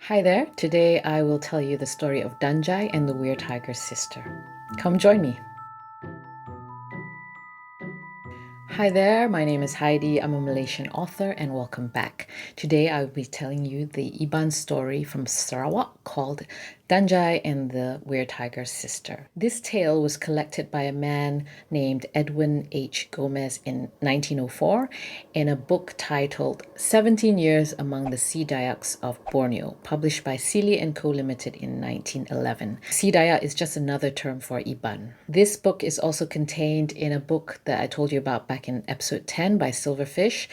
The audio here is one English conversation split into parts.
Hi there, today I will tell you the story of Danjai and the WERETIGE'Rs sister. Come join me. Hi there, my name is Heidi. I'm a Malaysian author and welcome back. Today I will be telling you the Iban story from Sarawak called Danjai and the WERETIGE'Rs sister. This tale was collected by a man named Edwin H. Gomez in 1904 in a book titled 17 Years Among the Sea Dyaks of Borneo, published by Sealy & Co. Limited in 1911. Sea Dayak is just another term for Iban. This book is also contained in a book that I told you about back in episode 10 by Silverfish,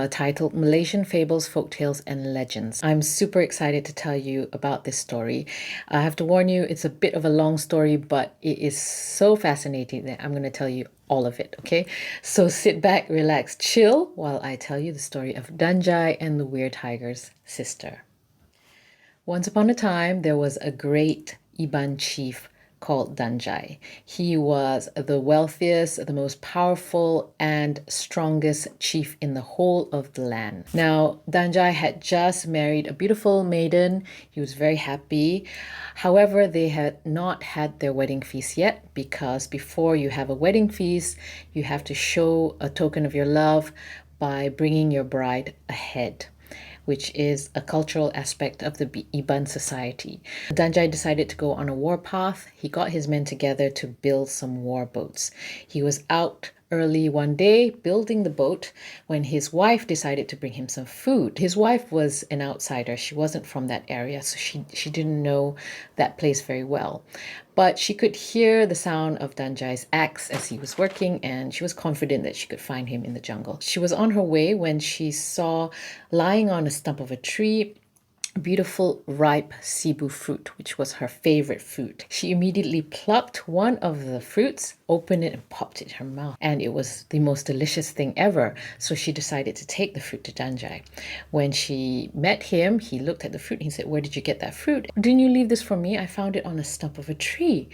titled Malaysian Fables, Folktales and Legends. I'm super excited to tell you about this story. I have to warn you, it's a bit of a long story, but it is so fascinating that I'm going to tell you all of it, okay? So sit back, relax, chill while I tell you the story of Danjai and the WERETIGE'Rs sister. Once upon a time, there was a great Iban chief called Danjai. He was the wealthiest, the most powerful, and strongest chief in the whole of the land. Now, Danjai had just married a beautiful maiden. He was very happy. However, they had not had their wedding feast yet, because before you have a wedding feast, you have to show a token of your love by bringing your bride ahead, which is a cultural aspect of the Iban society. Danjai decided to go on a warpath. He got his men together to build some war boats. He was out early one day building the boat when his wife decided to bring him some food. His wife was an outsider. She wasn't from that area, so she didn't know that place very well. But she could hear the sound of Danjai's axe as he was working, and she was confident that she could find him in the jungle. She was on her way when she saw, lying on a stump of a tree, beautiful ripe Subu fruit, which was her favorite fruit. She immediately plucked one of the fruits, opened it and popped it in her mouth, and it was the most delicious thing ever. So she decided to take the fruit to Danjai. When she met him, he looked at the fruit and he said, "Where did you get that fruit?" "Didn't you leave this for me? I found it on a stump of a tree."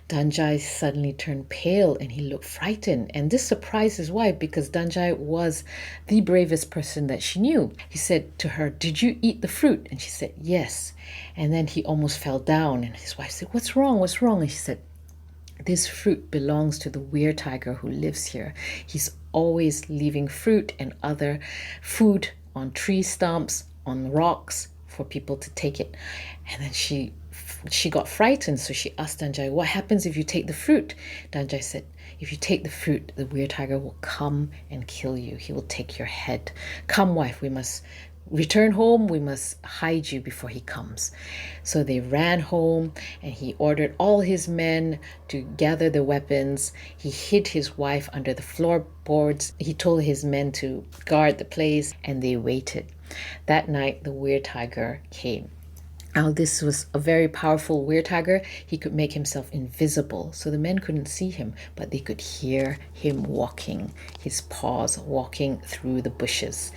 Danjai suddenly turned pale and he looked frightened, and this surprised his wife because Danjai was the bravest person that she knew. He said to her, "Did you eat the fruit?" And she said, "Yes." And then he almost fell down, and his wife said, "What's wrong? What's wrong?" And she said, "This fruit belongs to the WERETIGER who lives here. He's always leaving fruit and other food on tree stumps, on rocks for people to take it." And then she got frightened, so she asked Danjai, "What happens if you take the fruit?" Danjai said, "If you take the fruit, the WERETIGER will come and kill you. He will take your head. Come, wife, we must return home. We must hide you before he comes." So they ran home, and he ordered all his men to gather their weapons. He hid his wife under the floorboards. He told his men to guard the place, and they waited. That night, the WERETIGER came. Now, this was a very powerful WERETIGER. He could make himself invisible, so the men couldn't see him, but they could hear him walking, his paws walking through the bushes.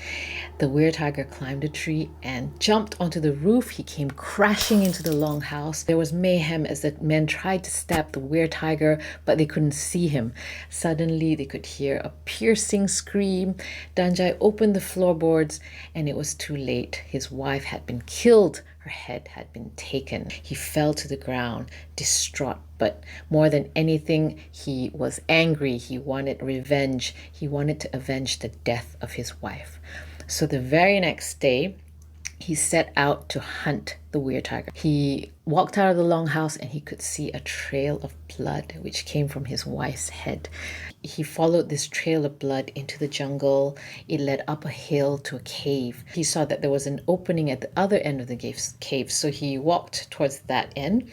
The WERETIGER climbed a tree and jumped onto the roof. He came crashing into the Longhouse. There was mayhem as the men tried to stab the WERETIGER, but they couldn't see him. Suddenly, they could hear a piercing scream. Danjai opened the floorboards, and it was too late. His wife had been killed. Her head had been taken. He fell to the ground, distraught, but more than anything, he was angry. He wanted revenge. He wanted to avenge the death of his wife. So the very next day, he set out to hunt the WERETIGER. He walked out of the Longhouse and he could see a trail of blood which came from his wife's head. He followed this trail of blood into the jungle. It led up a hill to a cave. He saw that there was an opening at the other end of the cave, so he walked towards that end,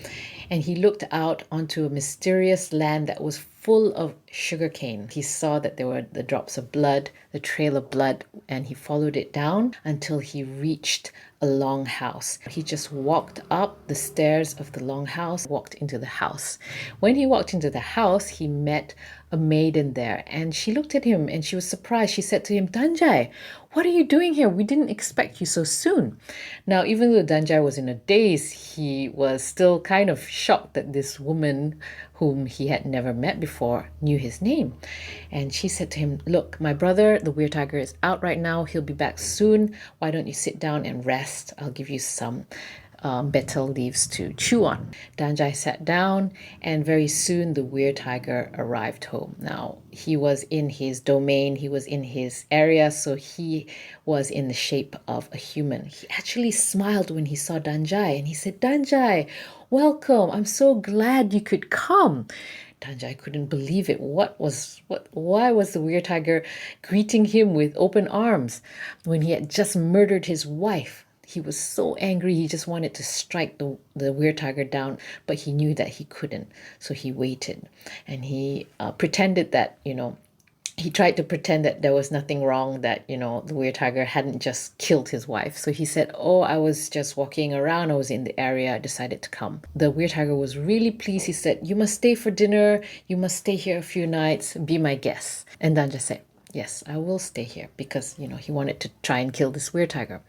and he looked out onto a mysterious land that was full of sugarcane. He saw that there were the drops of blood, the trail of blood, and he followed it down until he reached a Longhouse. He just walked up the stairs of the Longhouse, walked into the house. When he walked into the house, he met a maiden there, and she looked at him and she was surprised. She said to him, "Danjai, what are you doing here? We didn't expect you so soon." Now, even though Danjai was in a daze, he was still kind of shocked that this woman whom he had never met before knew his name. And she said to him, "Look, my brother, the WERETIGER, is out right now. He'll be back soon. Why don't you sit down and rest rest. I'll give you some betel leaves to chew on. Danjai sat down, and very soon the WERETIGER arrived home. Now, he was in his domain, he was in his area, so he was in the shape of a human. He actually smiled when he saw Danjai, and he said, "Danjai, welcome. I'm so glad you could come." Danjai couldn't believe it. Why was the WERETIGER greeting him with open arms when he had just murdered his wife? He was so angry, he just wanted to strike the WERETIGER down, but he knew that he couldn't. So he waited, and he pretended that, he tried to pretend that there was nothing wrong, that, the WERETIGER hadn't just killed his wife. So he said, "Oh, I was just walking around. I was in the area. I decided to come." The WERETIGER was really pleased. He said, "You must stay for dinner. You must stay here a few nights. Be my guest." And Danja said, "Yes, I will stay here," because, he wanted to try and kill this WERETIGER.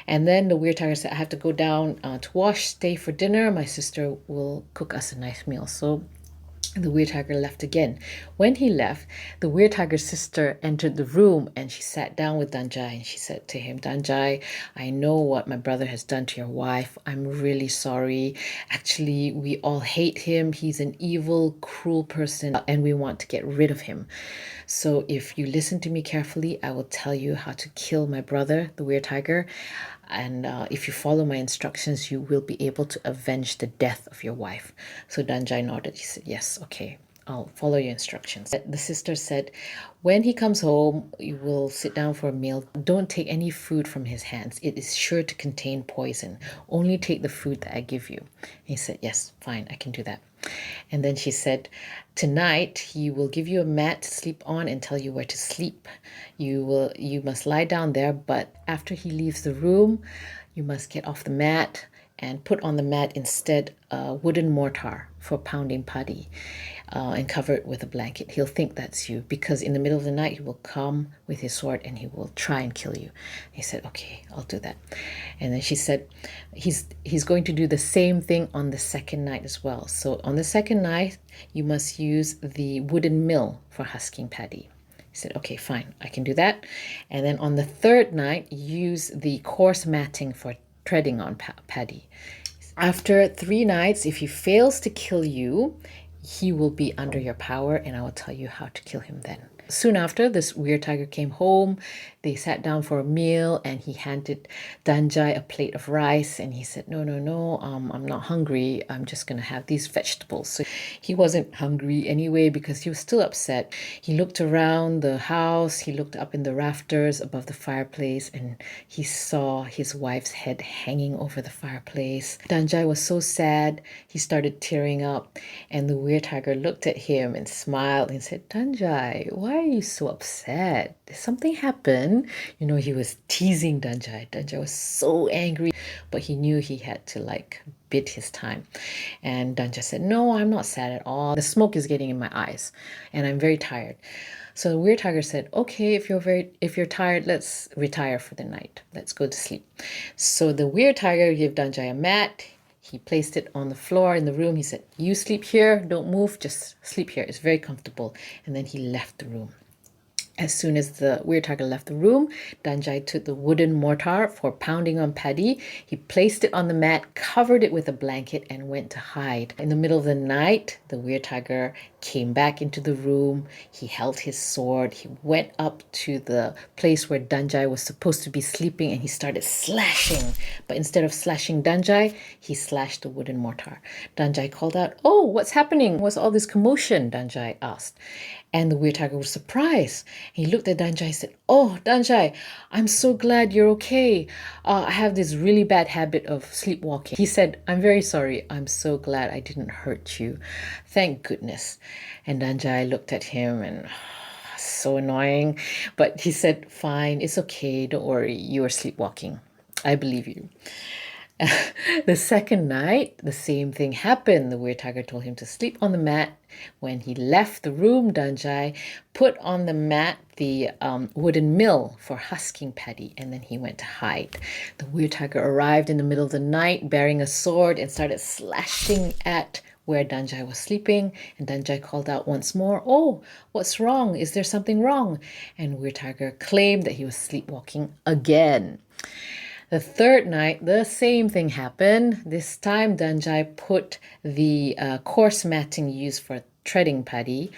And then the WERETIGER said, "I have to go down to wash, stay for dinner. My sister will cook us a nice meal." So the WERETIGER left again. When he left, the WERETIGER's sister entered the room, and she sat down with Danjai, and she said to him, "Danjai, I know what my brother has done to your wife. I'm really sorry. Actually, we all hate him. He's an evil, cruel person, and we want to get rid of him. So if you listen to me carefully, I will tell you how to kill my brother, the WERETIGER. And if you follow my instructions, you will be able to avenge the death of your wife." So Danjai nodded. He said, "Yes, okay, I'll follow your instructions." The sister said, "When he comes home, you will sit down for a meal. Don't take any food from his hands. It is sure to contain poison. Only take the food that I give you." And he said, "Yes, fine, I can do that." And then she said, "Tonight he will give you a mat to sleep on and tell you where to sleep. You must lie down there, but after he leaves the room, you must get off the mat and put on the mat instead a wooden mortar for pounding paddy, and cover it with a blanket. He'll think that's you, because in the middle of the night he will come with his sword and he will try and kill you." He said, "Okay, I'll do that." And then she said, he's going to do the same thing on the second night as well. So on the second night, you must use the wooden mill for husking paddy. He said, "Okay, fine, I can do that." And then on the third night, use the coarse matting for treading on paddy. After 3 nights, if he fails to kill you, he will be under your power, and I will tell you how to kill him then. Soon after, this WERETIGER came home. They sat down for a meal, and he handed Danjai a plate of rice, and he said, no, I'm not hungry. I'm just going to have these vegetables." So he wasn't hungry anyway, because he was still upset. He looked around the house. He looked up in the rafters above the fireplace, and he saw his wife's head hanging over the fireplace. Danjai was so sad. He started tearing up, and the WERETIGER looked at him and smiled and said, "Danjai, why are you so upset? Did something happen?" He was teasing Danjai. Danjai was so angry, but he knew he had to bid his time. And Danjai said, "No, I'm not sad at all. The smoke is getting in my eyes, and I'm very tired." So the WERETIGER said, "Okay, if you're tired, let's retire for the night. Let's go to sleep." So the WERETIGER gave Danjai a mat. He placed it on the floor in the room. He said, "You sleep here, don't move, just sleep here. It's very comfortable." And then he left the room. As soon as the WERETIGER left the room, Danjai took the wooden mortar for pounding on paddy. He placed it on the mat, covered it with a blanket, and went to hide. In the middle of the night, the WERETIGER came back into the room. He held his sword. He went up to the place where Danjai was supposed to be sleeping, and he started slashing. But instead of slashing Danjai, he slashed the wooden mortar. Danjai called out, "Oh, what's happening? What's all this commotion?" Danjai asked. And the WERETIGER was surprised. He looked at Danjai and said, "Oh, Danjai, I'm so glad you're okay. I have this really bad habit of sleepwalking." He said, "I'm very sorry. I'm so glad I didn't hurt you. Thank goodness." And Danjai looked at him and so annoying. But he said, "Fine, it's okay. Don't worry. You are sleepwalking. I believe you." The second night, the same thing happened. The WERETIGER told him to sleep on the mat. When he left the room, Danjai put on the mat the wooden mill for husking paddy, and then he went to hide. The WERETIGER arrived in the middle of the night bearing a sword and started slashing at where Danjai was sleeping. And Danjai called out once more, "Oh, what's wrong? Is there something wrong?" And WERETIGER claimed that he was sleepwalking again. The third night, the same thing happened. This time, Danjai put the coarse matting used for treading paddy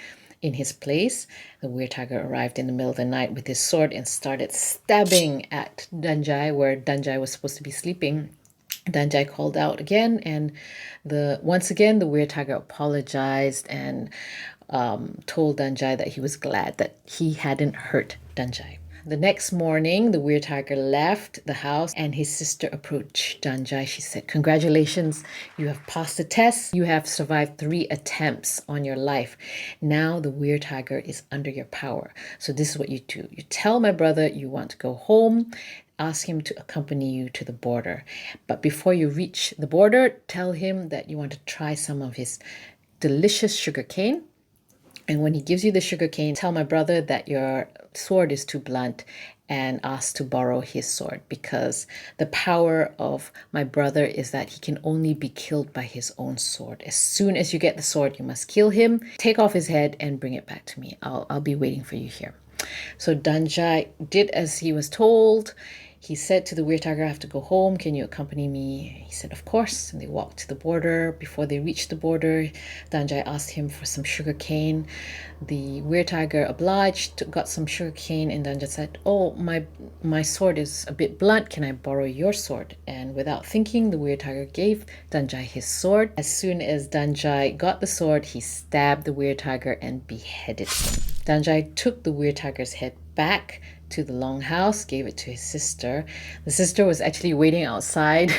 in his place. The weird tiger arrived in the middle of the night with his sword and started stabbing at Danjai, where Danjai was supposed to be sleeping. Danjai called out again, and once again the weird tiger apologized and told Danjai that he was glad that he hadn't hurt Danjai. The next morning, the weird tiger left the house and his sister approached Danjai. She said, "Congratulations, you have passed the test. You have survived 3 attempts on your life. Now the weird tiger is under your power. So this is what you do. You tell my brother you want to go home. Ask him to accompany you to the border. But before you reach the border, tell him that you want to try some of his delicious sugar cane. And when he gives you the sugar cane, tell my brother that your sword is too blunt and ask to borrow his sword, because the power of my brother is that he can only be killed by his own sword. As soon as you get the sword, you must kill him, take off his head, and bring it back to me. I'll be waiting for you here." So Danjai did as he was told. He said to the weird tiger, "I have to go home. Can you accompany me?" He said, "Of course." And they walked to the border. Before they reached the border, Danjai asked him for some sugar cane. The weird tiger obliged, got some sugar cane, and Danjai said, "Oh, my sword is a bit blunt. Can I borrow your sword?" And without thinking, the weird tiger gave Danjai his sword. As soon as Danjai got the sword, he stabbed the weird tiger and beheaded him. Danjai took the weird tiger's head back to the Longhouse, gave it to his sister. The sister was actually waiting outside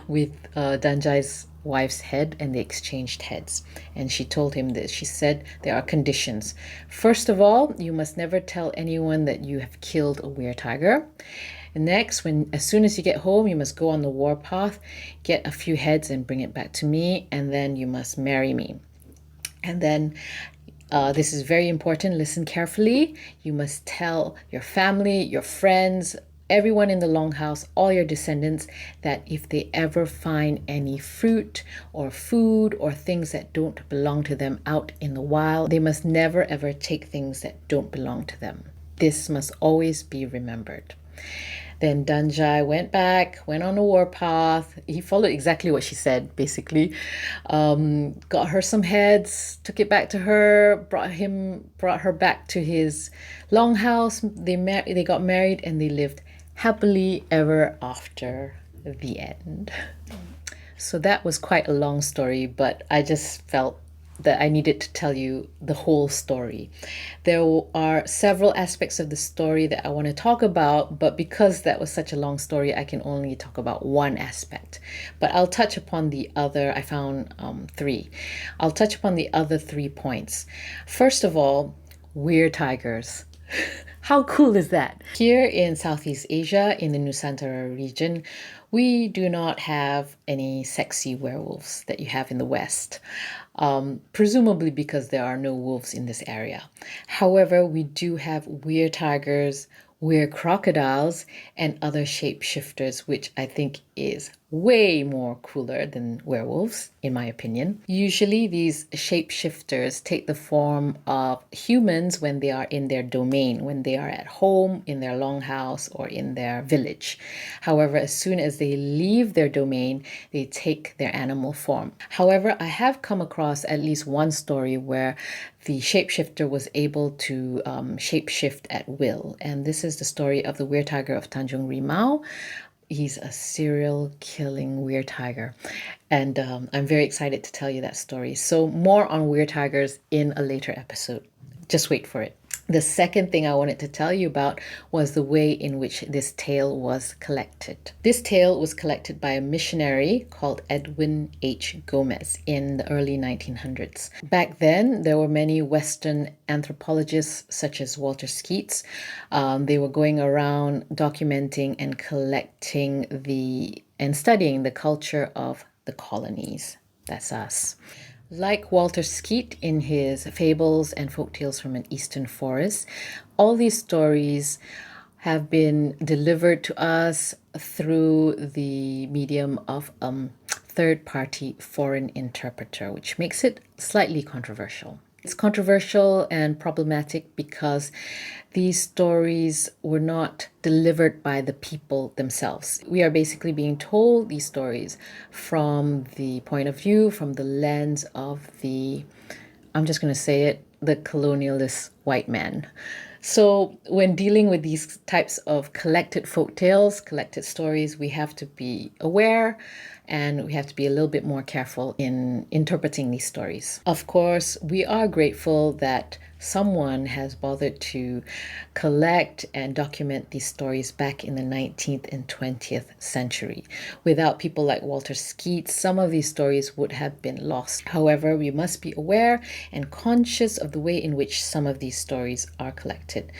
with Danjai's wife's head, and they exchanged heads. And she told him this. She said, "There are conditions. First of all, you must never tell anyone that you have killed a weird tiger. And next, as soon as you get home, you must go on the warpath, get a few heads and bring it back to me, and then you must marry me. And then this is very important. Listen carefully. You must tell your family, your friends, everyone in the Longhouse, all your descendants, that if they ever find any fruit or food or things that don't belong to them out in the wild, they must never ever take things that don't belong to them. This must always be remembered." Then Danjai went on a warpath. He followed exactly what she said, basically. Got her some heads, took it back to her, brought her back to his Longhouse. They got married and they lived happily ever after. The end. So that was quite a long story, but I just felt that I needed to tell you the whole story. There are several aspects of the story that I want to talk about, but because that was such a long story, I can only talk about one aspect. But I'll touch upon the other. I found 3. I'll touch upon the other 3 points. First of all, weird tigers. How cool is that? Here in Southeast Asia, in the Nusantara region, we do not have any sexy werewolves that you have in the West, presumably because there are no wolves in this area. However, we do have weird tigers, weird crocodiles, and other shapeshifters, which I think is way more cooler than werewolves, in my opinion. Usually these shapeshifters take the form of humans when they are in their domain, when they are at home, in their longhouse, or in their village. However, as soon as they leave their domain, they take their animal form. However, I have come across at least one story where the shapeshifter was able to shapeshift at will. And this is the story of the weird tiger of Tanjung Rimau. He's a serial killing weird tiger. And I'm very excited to tell you that story. So more on weird tigers in a later episode. Just wait for it. The second thing I wanted to tell you about was the way in which this tale was collected. This tale was collected by a missionary called Edwin H. Gomez in the early 1900s. Back then, there were many Western anthropologists such as Walter Skeets. They were going around documenting and collecting and studying the culture of the colonies. That's us. Like Walter Skeet in his Fables and Folktales from an Eastern Forest, all these stories have been delivered to us through the medium of a third-party foreign interpreter, which makes it slightly controversial. It's controversial and problematic because these stories were not delivered by the people themselves. We are basically being told these stories from the point of view, from the lens of the, I'm just going to say it, the colonialist white man. So when dealing with these types of collected folk tales, collected stories, we have to be aware and we have to be a little bit more careful in interpreting these stories. Of course, we are grateful that someone has bothered to collect and document these stories back in the 19th and 20th century. Without people like Walter Skeets, some of these stories would have been lost. However, we must be aware and conscious of the way in which some of these stories are collected.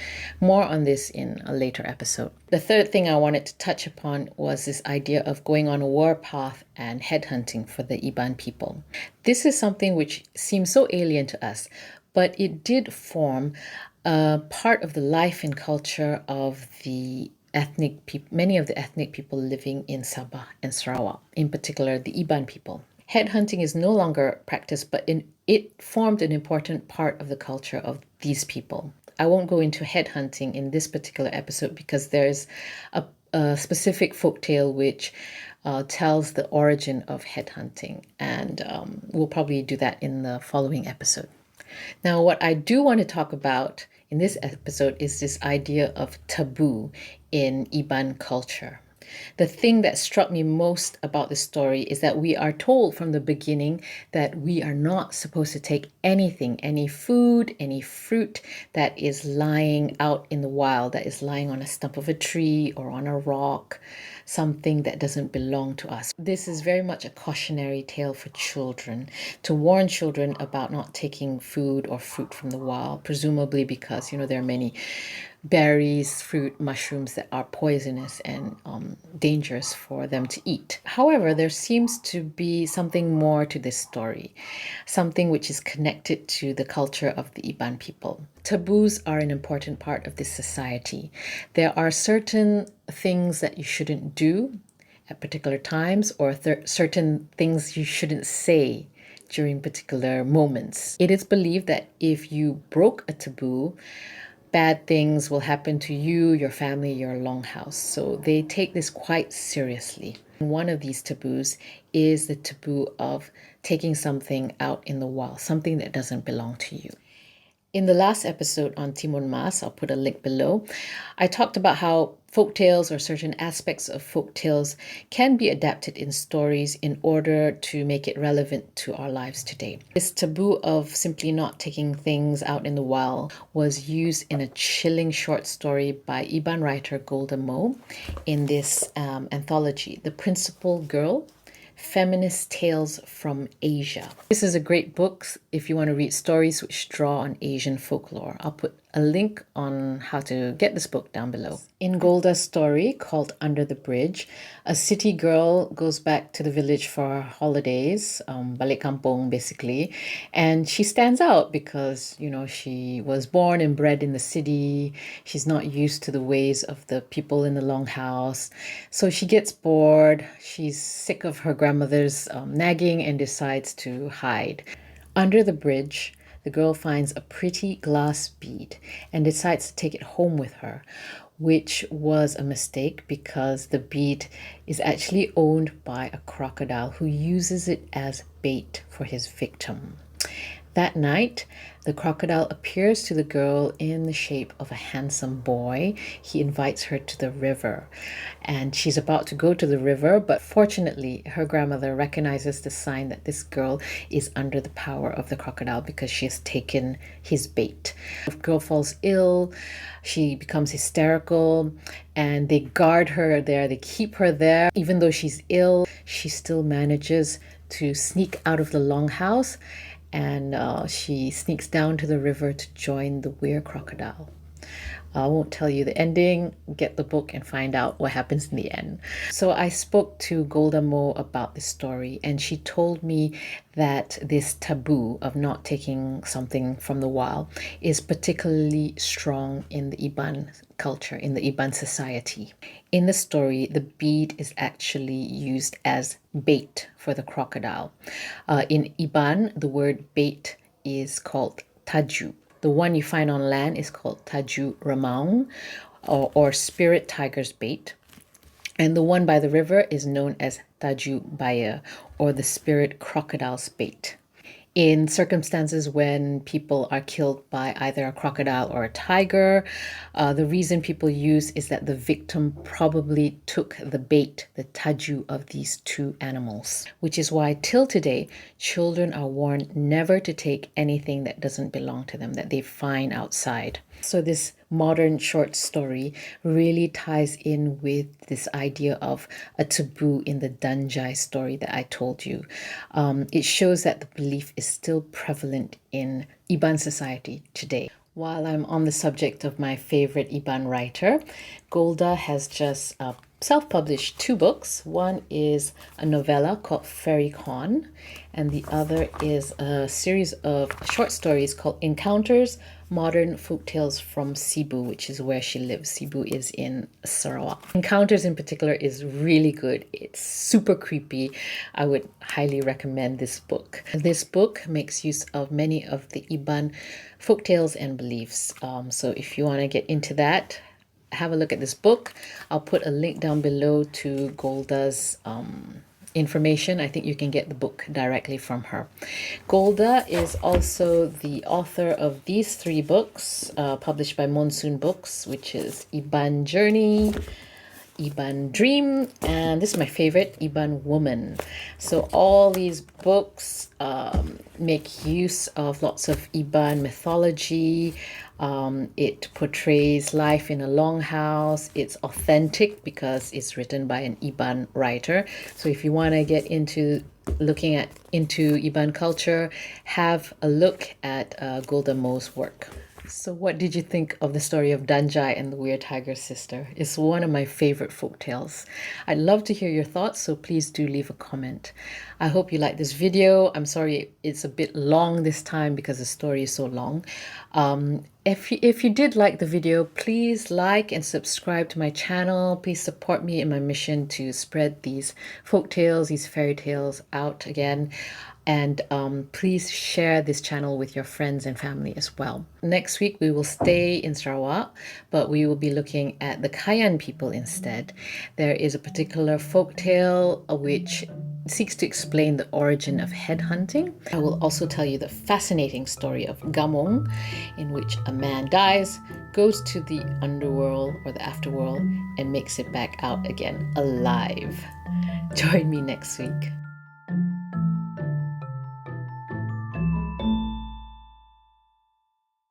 More on this in a later episode. The third thing I wanted to touch upon was this idea of going on a warpath and headhunting for the Iban people. This is something which seems so alien to us, but it did form a part of the life and culture of the many of the ethnic people living in Sabah and Sarawak, in particular the Iban people. Headhunting is no longer practiced, but it formed an important part of the culture of these people. I won't go into headhunting in this particular episode because there's a specific folktale which tells the origin of headhunting, and we'll probably do that in the following episode. Now, what I do want to talk about in this episode is this idea of taboo in Iban culture. The thing that struck me most about this story is that we are told from the beginning that we are not supposed to take anything, any food, any fruit that is lying out in the wild, that is lying on a stump of a tree or on a rock, something that doesn't belong to us. This is very much a cautionary tale for children, to warn children about not taking food or fruit from the wild, presumably because, there are many berries, fruit, mushrooms that are poisonous and dangerous for them to eat. However, there seems to be something more to this story, something which is connected to the culture of the Iban people. Taboos are an important part of this society. There are certain things that you shouldn't do at particular times, or certain things you shouldn't say during particular moments. It is believed that if you broke a taboo, bad things will happen to you, your family, your longhouse. So they take this quite seriously. One of these taboos is the taboo of taking something out in the wild, something that doesn't belong to you. In the last episode on Timun Mas, I'll put a link below, I talked about how folktales or certain aspects of folktales can be adapted in stories in order to make it relevant to our lives today. This taboo of simply not taking things out in the wild was used in a chilling short story by Iban writer Golda Mowe in this anthology, The Principal Girl, Feminist Tales from Asia. This is a great book if you want to read stories which draw on Asian folklore. I'll put a link on how to get this book down below. In Golda's story called Under the Bridge, a city girl goes back to the village for her holidays, balik kampung basically, and she stands out because, she was born and bred in the city. She's not used to the ways of the people in the longhouse. So she gets bored. She's sick of her grandmother's nagging and decides to hide. Under the bridge, the girl finds a pretty glass bead and decides to take it home with her, which was a mistake because the bead is actually owned by a crocodile who uses it as bait for his victim. That night, the crocodile appears to the girl in the shape of a handsome boy. He invites her to the river, and she's about to go to the river, but fortunately, her grandmother recognizes the sign that this girl is under the power of the crocodile because she has taken his bait. The girl falls ill, she becomes hysterical, and they guard her there, they keep her there. Even though she's ill, she still manages to sneak out of the longhouse, and she sneaks down to the river to join the were crocodile. I won't tell you the ending. Get the book and find out what happens in the end. So I spoke to Golda Mowe about this story, and she told me that this taboo of not taking something from the wild is particularly strong in the Iban culture, in the Iban society. In the story, the bead is actually used as bait for the crocodile. In Iban, the word bait is called taju. The one you find on land is called taju ramaung, or spirit tiger's bait. And the one by the river is known as taju baya, or the spirit crocodile's bait. In circumstances when people are killed by either a crocodile or a tiger, the reason people use is that the victim probably took the bait, the taju of these two animals, which is why till today, children are warned never to take anything that doesn't belong to them, that they find outside. So this modern short story really ties in with this idea of a taboo in the Danjai story that I told you. It shows that the belief is still prevalent in Iban society today. While I'm on the subject of my favorite Iban writer, Golda has just self-published 2 books. One is a novella called Fairy Con, and the other is a series of short stories called Encounters, Modern Folktales from Cebu, which is where she lives. Cebu is in Sarawak. Encounters in particular is really good. It's super creepy. I would highly recommend this book. This book makes use of many of the Iban folktales and beliefs. So if you want to get into that, have a look at this book. I'll put a link down below to Golda's information. I think you can get the book directly from her. Golda is also the author of these 3 books published by Monsoon Books, which is Iban Journey, Iban Dream, and this is my favorite, Iban Woman. So all these books make use of lots of Iban mythology. It portrays life in a longhouse. It's authentic because it's written by an Iban writer. So if you want to get into looking into Iban culture, have a look at Golda Mowe's work. So what did you think of the story of Danjai and the WERETIGE'Rs sister? It's one of my favorite folktales. I'd love to hear your thoughts, so please do leave a comment. I hope you like this video. I'm sorry it's a bit long this time because the story is so long. If you did like the video, please like and subscribe to my channel. Please support me in my mission to spread these folktales, these fairy tales out again. And please share this channel with your friends and family as well. Next week, we will stay in Sarawak, but we will be looking at the Kayan people instead. There is a particular folktale which seeks to explain the origin of headhunting. I will also tell you the fascinating story of Gamong, in which a man dies, goes to the underworld or the afterworld, and makes it back out again alive. Join me next week.